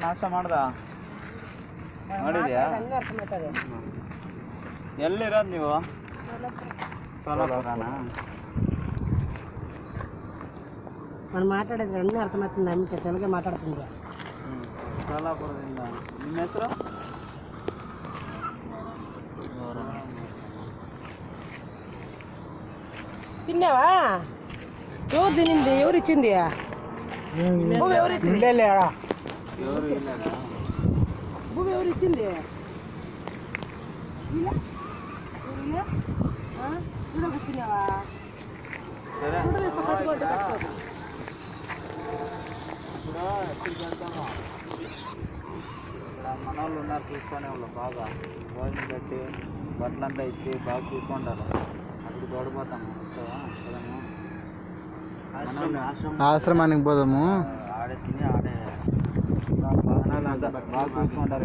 ನಾಷ್ಟ ಮಾಡ್ದ ಮಾಡಿದ್ಯಾ? ಎಲ್ಲಿರೋದು ನೀವು? సోలాపురానా? మనం మాట్లాడేది అన్నీ అర్థమవుతుంది. అమ్మితే తెలుగే మాట్లాడుతుంది. సోలాపురದಿಂದ. ನಿಮ್ಮ ಹೆಸರು? తిన్నావా? ఎవరు తినింది? ఎవరు ఇచ్చింది? భూమి ఎవరు ఇచ్చింది? ఎవరు ఇల్లేదా? భూమి ఎవరు ఇచ్చింది? తిన్నావా? సరే ఇప్పుడు ఎక్కడికి వెళ్తాము? ఇక్కడ మన వాళ్ళు ఉన్నారు, చూసుకునే వాళ్ళు బాగా భోజనం పెట్టి బట్టలంతా ఇచ్చి బాగా చూసుకుంటారు. అప్పుడు తోడిపోతాము. ఆశ్రమానికి పోదాము. ఆడే తిని ఆడే బాగా చూసుకుంటారు.